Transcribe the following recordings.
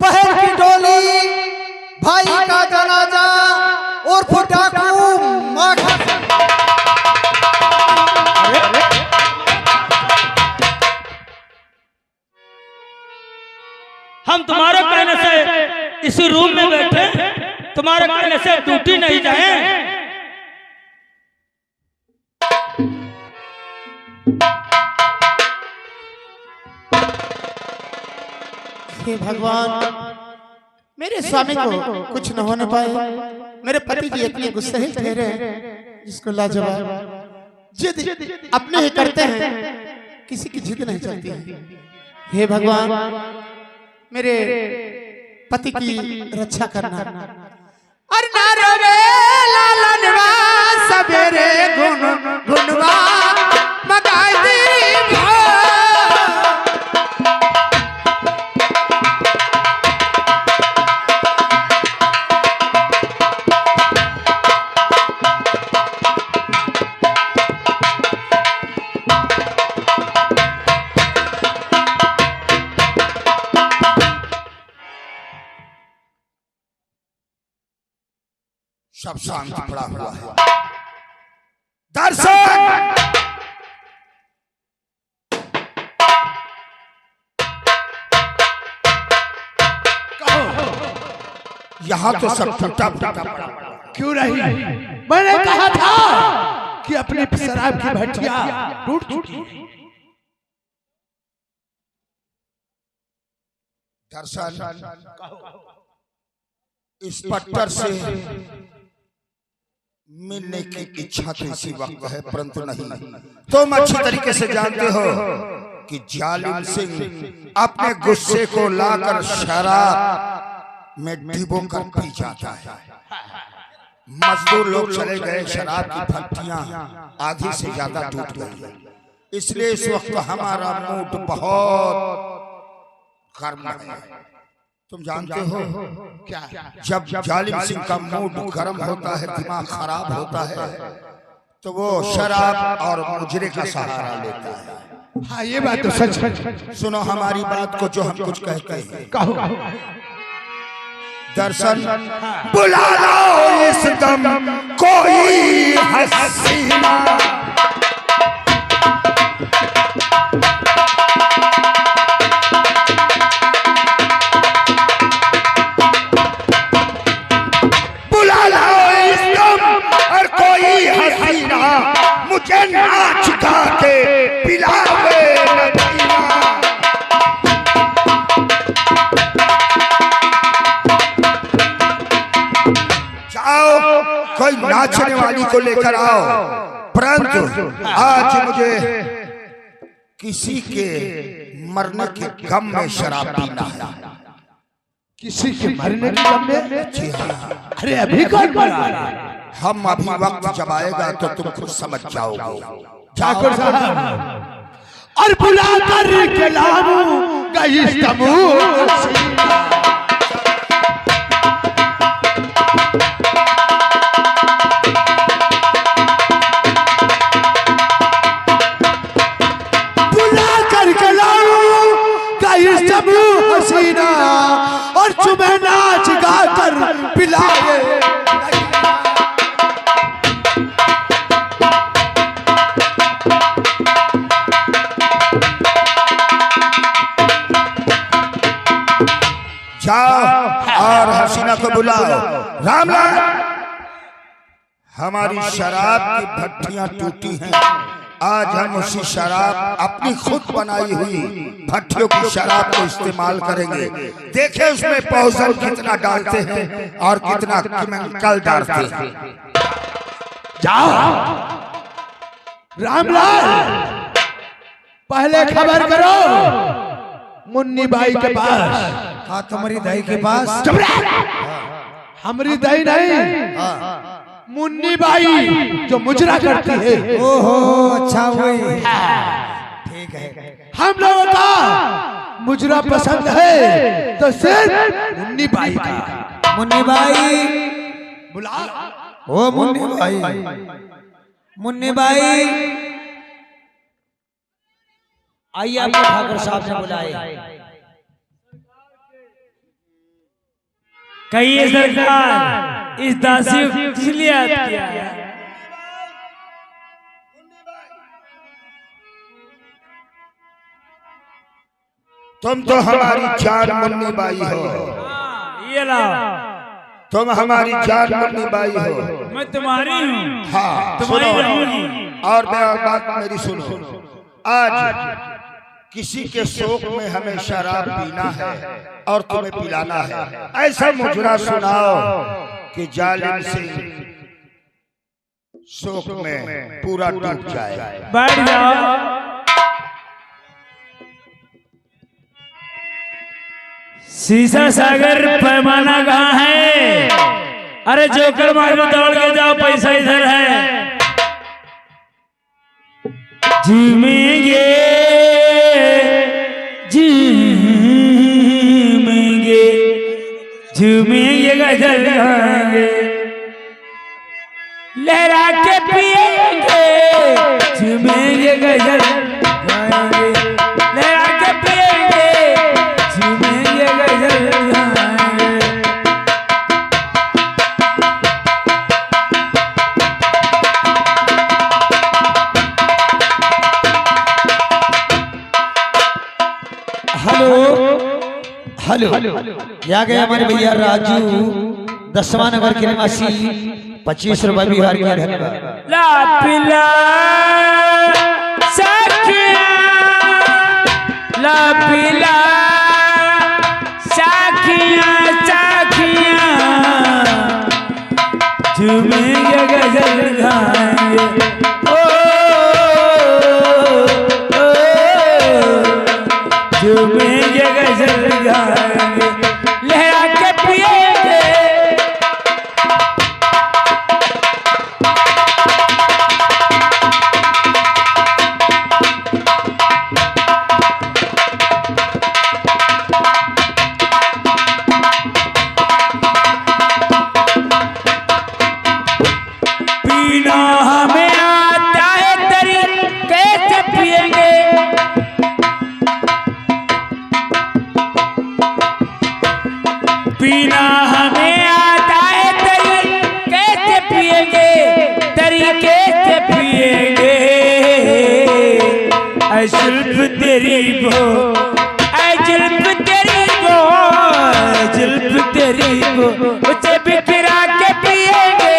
बहन की डोली, भाई का जनाजा और फटाकू हम तुम्हारे कहने से इसी रूम में बैठे, तुम्हारे कहने से ड्यूटी नहीं जाए। हे भगवान, मेरे स्वामी को कुछ न होने पाए। मेरे पति जी इतने गुस्से ही ठहरे जिसको लाजवाब जिद अपने ही करते हैं, किसी की जिद नहीं चलती। हे भगवान, मेरे पति की रक्षा करना। और ना रोवे लालनवा सवेरे गुन गुनवा मगाई दी सब शांत पड़ा हुआ है। दर्शक यहाँ तो सब टूटा फूटा पड़ा। क्यों नहीं? मैंने कहा था कि अपनी शराब की भट्टियां टूट चुकी। दर्शन इस पत्थर से मिलने की इच्छा तो इसी वक्त है, परंतु नहीं। तुम अच्छी तरीके से जानते हो कि जालिम सिंह अपने गुस्से को लाकर शराब में डुबो कर पी जाता है। मजदूर लोग चले गए, शराब की भट्टियां आधी से ज्यादा टूट गई। इसलिए इस वक्त हमारा मूड बहुत गर्म है। तुम जानते हो क्या? जब जालिम सिंह का मूड गर्म होता है, दिमाग खराब होता है, तो वो शराब और मुजरे का सहारा लेता है। हाँ, ये बात तो सच है। सुनो हमारी बात को, जो हम कुछ कहते हैं। कहो। दर्शन बुला लो इस दम कोई हसीना, मुझे नाच गा के पिलावे नगीना। जाओ कोई नाचने वाली को लेकर आओ, परंतु आज मुझे किसी के मरने के गम में शराब पीना है। किसी के मरने के गम में? जी हाँ। अरे अभी कौन मरा? हम अभी वक्त जब आएगा तो तुम खुद समझ जाओगे। ठाकुर साहब, और बुला कर के लाऊंगा इस बुला कर के लाऊंगा इस हसीना, और तुम्हें नाच गा कर पिलाए। जाओ और हसीना को बुलाओ। रामलाल, हमारी शराब की भट्टियां टूटी हैं। आज हम उसी शराब, अपनी खुद बनाई हुई भट्टियों की शराब को इस्तेमाल करेंगे। देखें उसमें पॉइजन कितना डालते हैं और कितना केमिकल डालते हैं। जाओ रामलाल, पहले खबर करो मुन्नी बाई के पास। हाँ, तुम्हारी दाई के पास? हमारी दाई नहीं, मुन्नी बाई जो मुजरा करती है। ओहो, अच्छा वही। ठीक है। हम लोगों का मुजरा पसंद है तो सिर्फ मुन्नी बाई का। मुन्नी बाई बुला। ओ मुन्नी बाई, मुन्नी बाई आइए, आपको ठाकुर साहब ने बुलाए। कहिए सरकार, इस दासी को किस लिए याद किया है? तुम तो हमारी जान मुन्नी बाई हो। ये लाओ, तुम हमारी जान मुन्नी बाई हो। मैं तुम्हारी हूँ। हाँ, तुम्हारी सुनो। रहूंगी। और बात मेरी सुनो। आज किसी के शोक में हमें शराब पीना है और तुम्हें पिलाना है, ऐसा मुजरा सुनाओ कि जालिम सिंह शोक में पूरा डूब जाए। बैठ जाओ। शीशा सागर पैमाना कहाँ है? अरे जोकर मारो, दौड़ के जाओ, पैसा इधर है। झूमेंगे झूमेंगे झूमेंगे, गजल गाएंगे, लहरा के पिएंगे, झूमेंगे गजल गाएंगे, लहरा के पिएंगे, झूमेंगे गजल गाएंगे। हेलो हेलो, यहाँ गए हमारे भैया राजू, 10वां नंबर के निवासी, 25 रुपए बिहार के। धन्यवाद। ला पिला सखिया, ला पिला सखिया सखिया, झूमेंगे गजल गाएंगे, ओ झूमेंगे गजल गाएंगे, लहरा के पिएंगे। पीना हमें आता है तरीके से पिएंगे, पीना हमें आता है तरीके से पिएंगे, तरीके से पिएंगे। ऐ जुल्फ तेरी वो, ऐ जुल्फ तेरी वो, ऐ जुल्फ तेरी वो, उसे बिखरा के पिएंगे।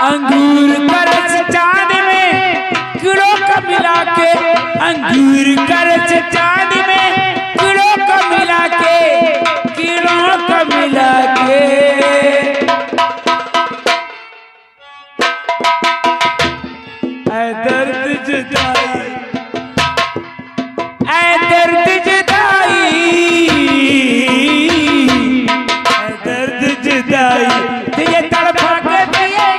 अंगूर का रस चांद में किलो का मिला के, अंगूर का रस चांद में किलो का मिला के, किलो का मिला के। ऐ दर्द जुदाई, ऐ दर्द जुदाई, ऐ दर्द जुदाई, ये तड़पा के पिएंगे।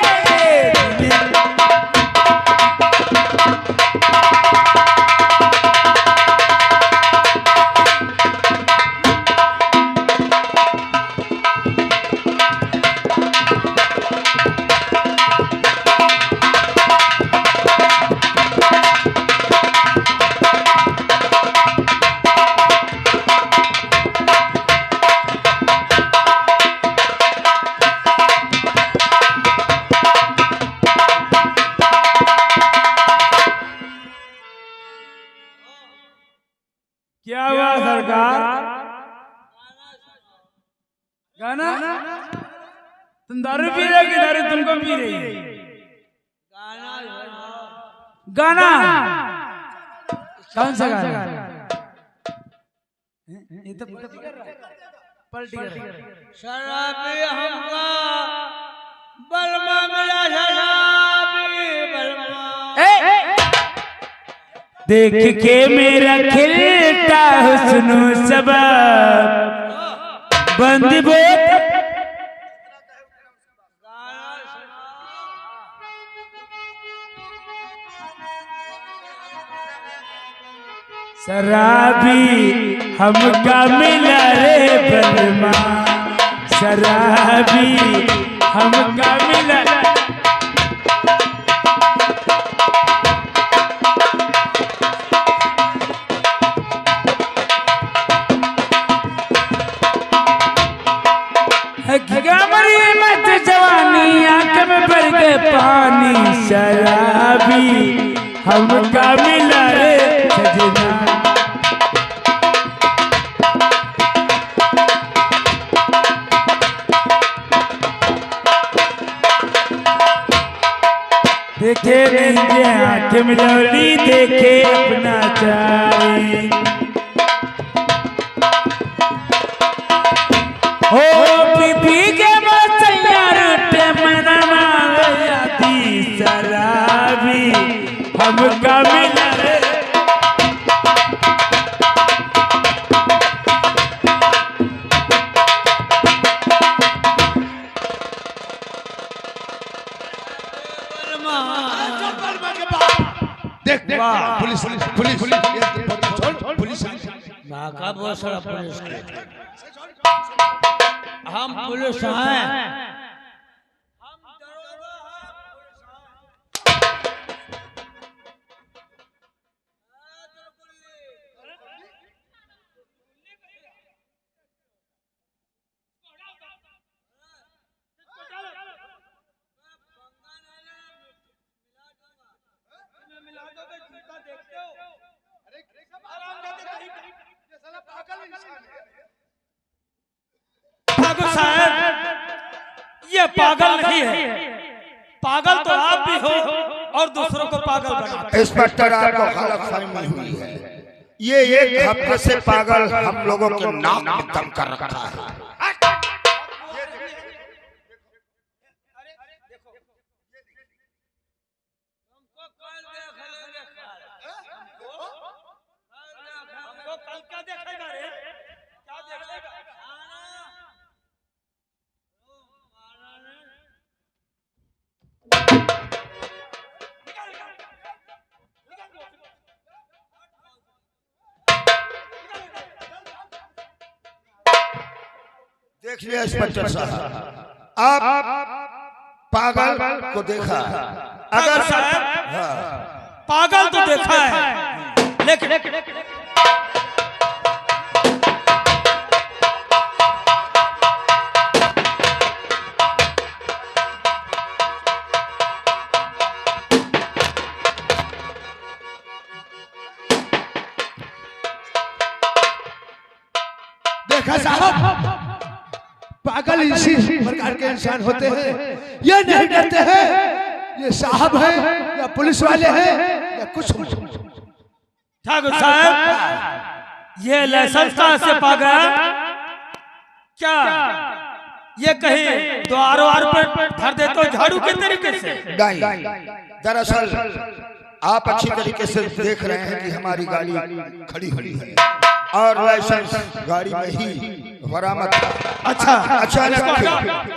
क्या हुआ सरकार? गाना? तुम दारू पी रहे हो कि दारू तुमको पी रही है? गाना कौन सा गाना? ये तो पलटी कर रहा है। शराबी हमका बलमा मिला, शराबी बलमा। देख के मेरा खिलता हुस्न सबब, बंदी बोत शराबी हमका मिला रे बलमा, शराबी हमका मिला। गमरी मत जवानी आंख में भर के पानी, शराबी हमका मिला रे सजना। देखे नहीं आंख में लौली, देखे अपना चाहे हो पी के बसैया रोटे मनमा यादी, शराबी हमका मिला रे। देख देख पुलिस पुलिस पुलिस नाका बहुत सारा पुलिस के। हम पुलिस हैं। ठाकुर साहब ये पागल नहीं है, पागल तो आप भी हो और दूसरों को पागल बनाते। इंस्पेक्टर आपको गलतफहमी हुई है। ये एक हफ्ते से पागल हम लोगों के नाक में दम कर रखा है। देख लिया इंस्पेक्टर साहब, आप पागल को देखा। अगर साहब पागल तो देखा है, लेकिन देखा साहब, पागल इसी प्रकार के इंसान होते हैं। ये नहीं डरते हैं ये साहब है या पुलिस वाले हैं या कुछ। ठाकुर साहब ये लाइसेंस कहाँ से पा गया? क्या ये कहीं द्वार वार पर धर दे तो झाड़ू के तरीके से? नहीं, दरअसल आप अच्छी तरीके से देख रहे हैं कि हमारी गाड़ी खड़ी हुई है और लाइसेंस गाड़ी में ही बरामद था। अच्छा, अचानक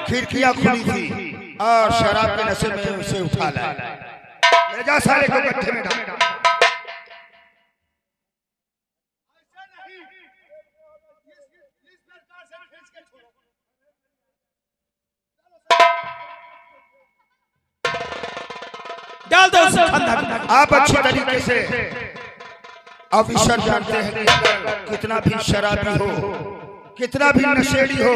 खिड़कियां खुली थी और शराब के नशे में उसे उठा लाया। ले जा साले को गड्ढे में डाल। डाल दो उसे खंडक। आप अच्छी तरीके से ऑफिसर जानते हैं कि अगर कितना भी शराबी हो, कितना भी नशेड़ी हो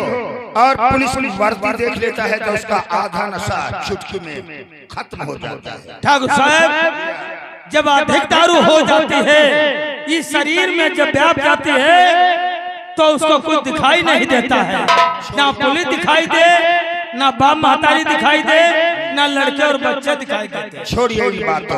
और पुलिस वर्दी देख लेता है तो उसका आधा नशा चुटकी में खत्म हो जाता है। ठाकुर साहब जब अधिक दारू हो जाती है इस शरीर में जब व्याप जाती है तो उसको कुछ दिखाई नहीं देता है, ना पुलिस दिखाई दे, ना बाप महतारी दिखाई दे, ना लड़के और बच्चे दिखाई देते। छोड़िए ये बात तो।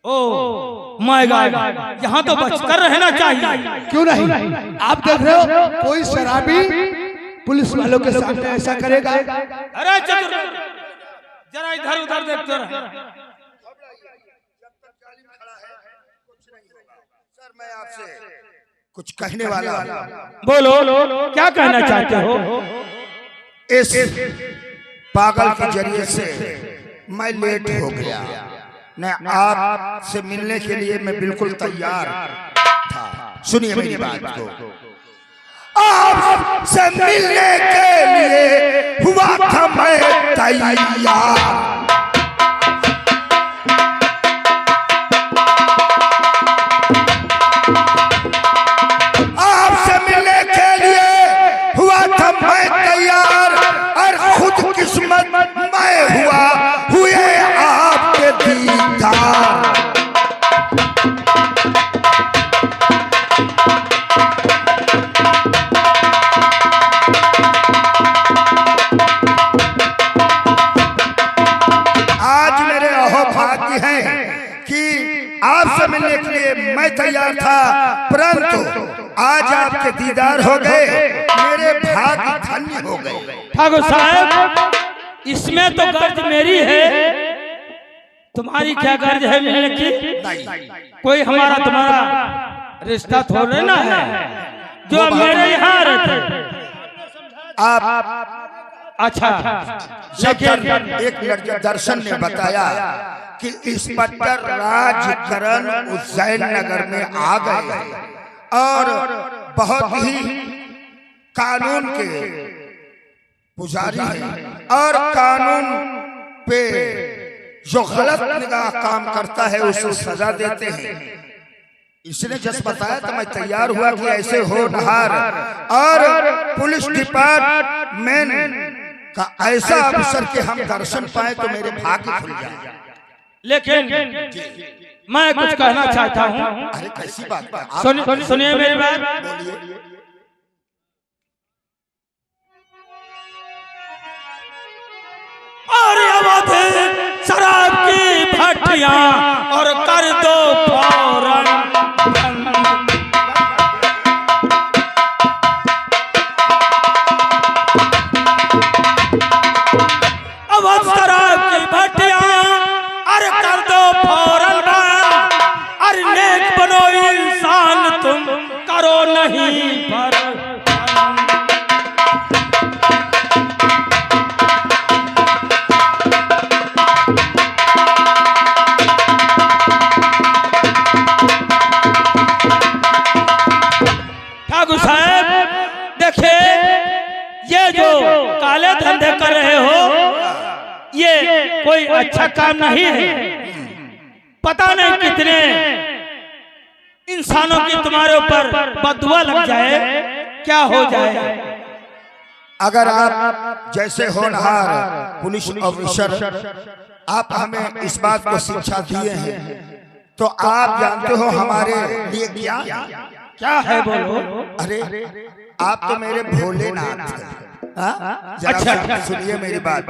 ओ माय गॉड, यहाँ तो बचकर रहना चाहिए। क्यों नहीं? आप देख रहे हो कोई शराबी पुलिस वालों के सामने ऐसा करेगा? अरे चतुर, जरा इधर उधर देखते रहे। सर मैं आपसे कुछ कहने वाला हूं। बोलो, क्या कहना चाहते हो? इस पागल के जरिए से मैं लेट हो गया, न आपसे मिलने के लिए मैं बिल्कुल तैयार था। सुनिए मेरी बात को, आपसे मिलने के लिए हुआ था मैं तैयार। आपसे मिलने के लिए हुआ था मैं तैयार, और खुद किस्मत मैं हुए आपके दीदार। आज मेरे अहोभाग्य हैं कि आपसे मिलने के लिए मैं तैयार था, परंतु आज आपके दीदार हो गए, मेरे भाग्य धन्य हो गए। ठाकुर साहब, इसमें तो गर्ज मेरी है, तुम्हारी क्या गर्ज है मिलने की? कोई हमारा तुम्हारा रिश्ता थोड़े ना है जो मेरे यहाँ रहते। आप अच्छा, जब एक लड़के दर्शन ने बताया कि इंस्पेक्टर राजकरण उज्जैन नगर में आ गए और बहुत ही कानून के पुजारी हैं और कानून पे जो गलत निगाह काम करता है उसे सजा देते हैं, इसने जब बताया तो मैं तैयार हुआ कि ऐसे होनहार और पुलिस डिपार्टमेंट का ऐसा अवसर कि हम दर्शन पाए तो मेरे भाग्य खुल जाए। लेकिन मैं कुछ कहना चाहता हूँ। अरे कैसी बात है? सुनिए मेरी बात। और अवध शराब की भट्टियां और कर दो फौरन बंद। अवध शराब की भट्टियां और कर दो फौरन बंद। अरे नेक बनो इंसान तुम, करो नहीं पर काले धंधे कर रहे हो, ये कोई अच्छा काम नहीं है। पता नहीं कितने इंसानों की तुम्हारे ऊपर बदुआ लग जाए, क्या हो जाए। अगर आप जैसे होनहार पुलिस ऑफिसर आप हमें इस बात को शिक्षा दिए हैं तो आप जानते हो हमारे लिए क्या है? बोलो। अरे आप तो मेरे भोलेनाथ हैं। अच्छा सुनिए मेरी बात,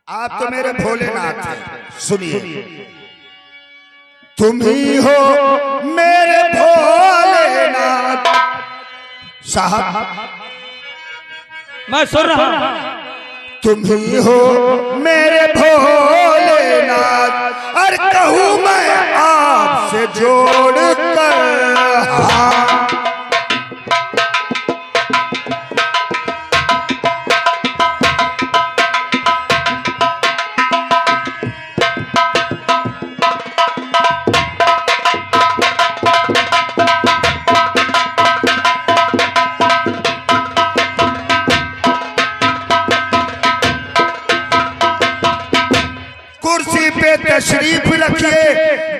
आप तो मेरे भोलेनाथ हैं। सुनिए, तुम ही हो मेरे भोलेनाथ साहब, मैं सुन रहा हूं। तुम ही हो मेरे भोलेनाथ, और कहूँ मैं आपसे जोड़ कर हाँ। कुर्सी पे तशरीफ रखिए,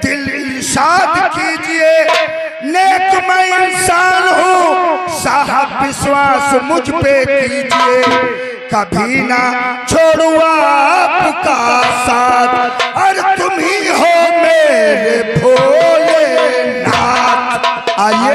दिल इरशाद कीजिए, नेक मैं इंसान हूँ साहब, विश्वास मुझ पे कीजिए, कभी ना छोड़ू आपका साथ, और तुम ही हो मेरे भोलेनाथ। आइए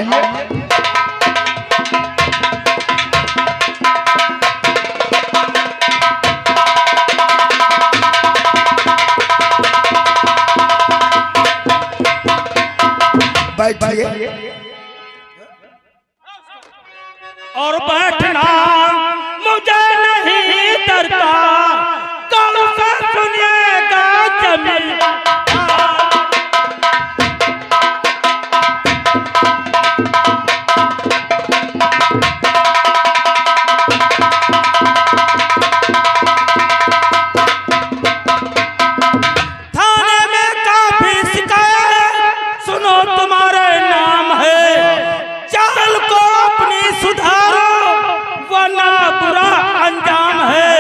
बैठिए। और बैठना मुझे नहीं डरता, कौन सा सुनिएगा जमीन। थाने में काफी शिकायत सुनो तुम्हारे नाम है, चाल को अपनी सुधारो वरना बुरा अंजाम है।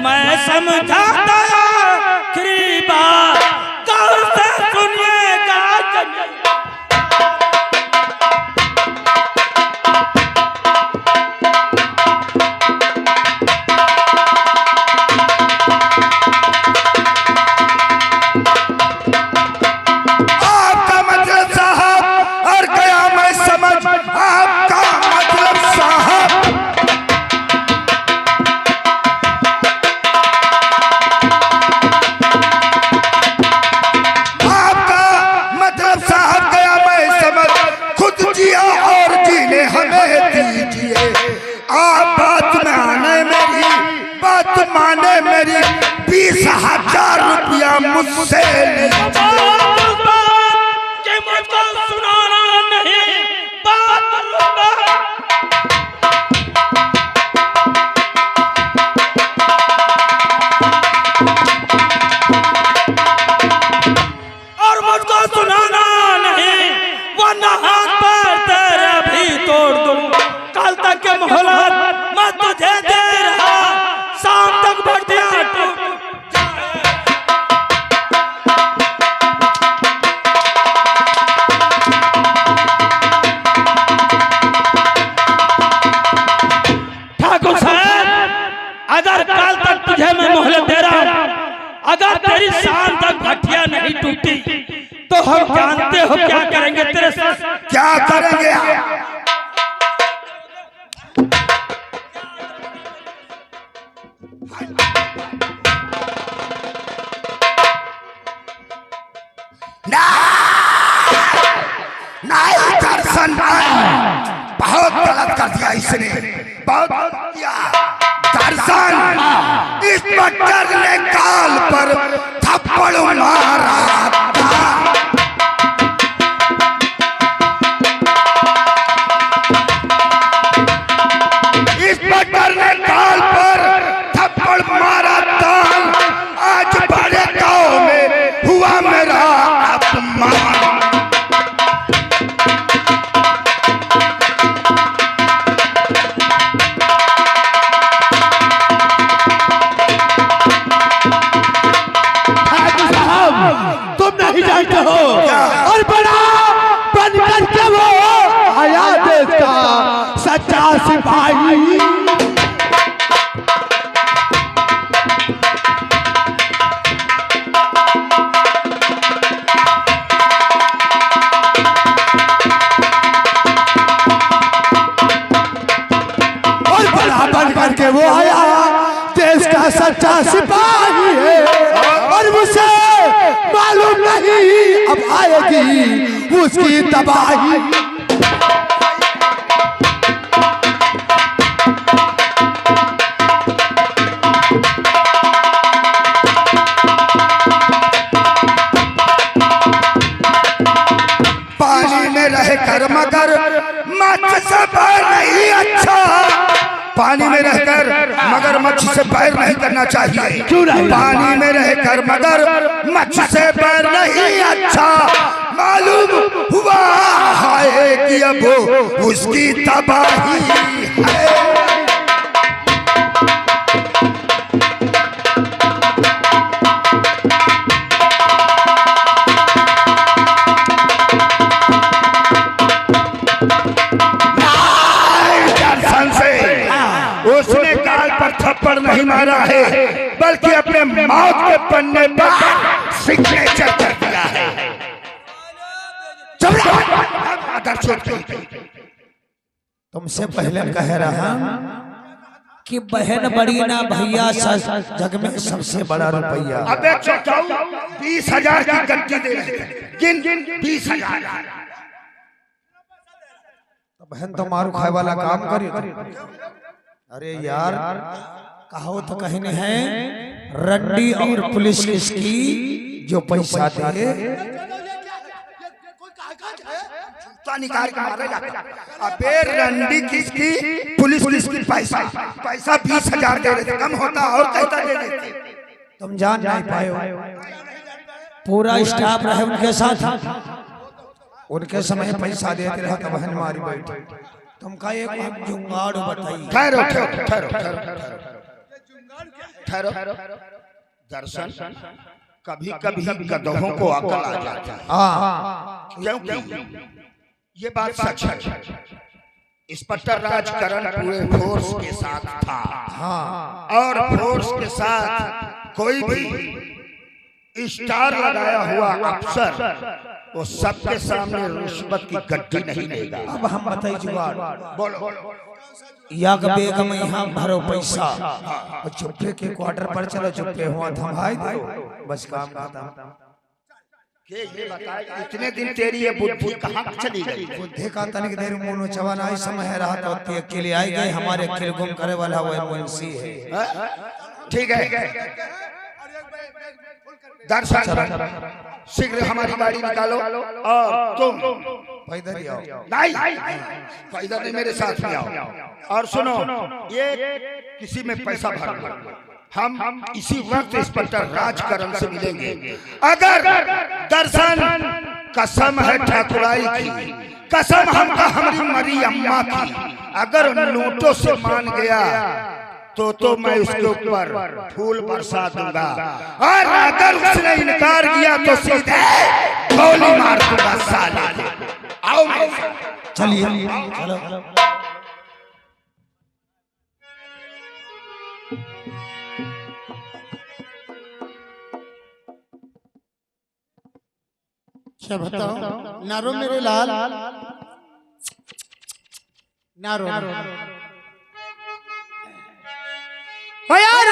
मैं समझाता आखिरी बात, कौन से सुनिएगा जमीन। आपका मतलब साहब और गया मैं समझ, आपका मतलब साहब गया मैं समझ, खुद जिया और जीने हमें दीजिए। आप बात माने मेरी 20,000 रुपया मुझसे लीजिए। कि मुझको सुनाना नहीं बात। और मुझको सुनाना नहीं वरना हाथ पैर तेरे भी तोड़ दूं। कल तक के मोहलत मैं तुझे दे रहा, शाम तक भटिया टूट। ठाकुर साहब, अगर कल तक तुझे मैं मोहलत दे रहा हूं, अगर तेरी शाम तक भटिया नहीं टूटी तो हम जानते हो क्या करेंगे तेरे साथ। क्या करेंगे? नहीं दर्शन, बहुत गलत कर दिया इसने, बहुत किया दर्शन। इंस्पेक्टर ने काल पर थप्पड़ मारा था। इंस्पेक्टर ने काल पर थप्पड़ मारा था। आज बड़े गांव में हुआ मेरा अपमान। तुम नहीं जानते हो, और बड़ा बनकर के वो आया देश का सच्चा सिपाही। और बड़ा बनकर के वो आया देश का सच्चा सिपाही है, और मुझे मालूम नहीं अब आएगी उसकी तबाही। पानी में रहकर मगर मच्छ से पैर नहीं अच्छा। पानी में रहकर मगर मच्छ से पैर नहीं करना चाहिए। क्यों नहीं? पानी में रहकर मगर मच्छ से पैर नहीं अच्छा। मालूम हुआ है कि अब उसकी तबाही है। उसने काल पर थप्पड़ नहीं मारा है, बल्कि अपने मौत के पन्ने पर सिग्नेचर कर दिया है। तुमसे पहले कह रहा कि बहन बड़ी ना भैया, जग में सबसे बड़ा रुपया। अबे चौथाऊ 20,000 की गद्दी दे रहे थे। गिन 20,000। बहन तो मारू खाए वाला काम करी। अरे यार कहो तो कहीं नहीं है रंडी और पुलिस किसकी जो पैसा दे निकाल के मारे अबे रंडी किसकी पुलिस किसकी पैसा 20,000 दे रहे थे कम होता और कहता दे देते। तुम जान नहीं पाए हो पूरा स्टाफ रहे उनके साथ उनके समय पैसा देते रहा तो बहन मारी बैठी। तुमका एक जुगाड़ बताइए। ठहरो दर्शन कभी कभी गधों को अकल आ जाता है क्योंकि ये बात सच है इंस्पेक्टर राजकरण पूरे फोर्स के साथ था। और फोर्स के साथ कोई भी स्टार लगाया हुआ अफसर वो सबके सामने रिश्वत की गड्डी नहीं लेगा। अब हम बताइए जुगाड़ बोलो याग बेगम यहाँ भरो पैसा और चुप्पे के क्वार्टर पर चलो चुप्पे हुआ थमाई दो बस काम खत्म। ये बताए इतने दिन तेरी ये बुद्धि कहाँ चली गई? बुद्धि का तनिक देर मोनो चवन आई समय रहा तो अकेले आई गए हमारे अकेले गुम करे वाला वो मुंशी है। ठीक है दर्शन शीघ्र हमारी गाड़ी निकालो और तुम पैदल आओ। नहीं पैदल नहीं मेरे साथ में आओ। और सुनो ये किसी में पैसा भर हम इसी वक्त इंस्पेक्टर राजकरण से मिलेंगे। अगर दर्शन कसम है ठाकुराई की कसम हमका हमारी मरी अम्मा की अगर नोटों से मान गया तो मैं उसके ऊपर फूल बरसा दूंगा और अगर उसने इनकार किया तो सीधे गोली मार दूंगा साले। आओ चलिए चलो क्या बताओ नारो मेरे लाल नारो यार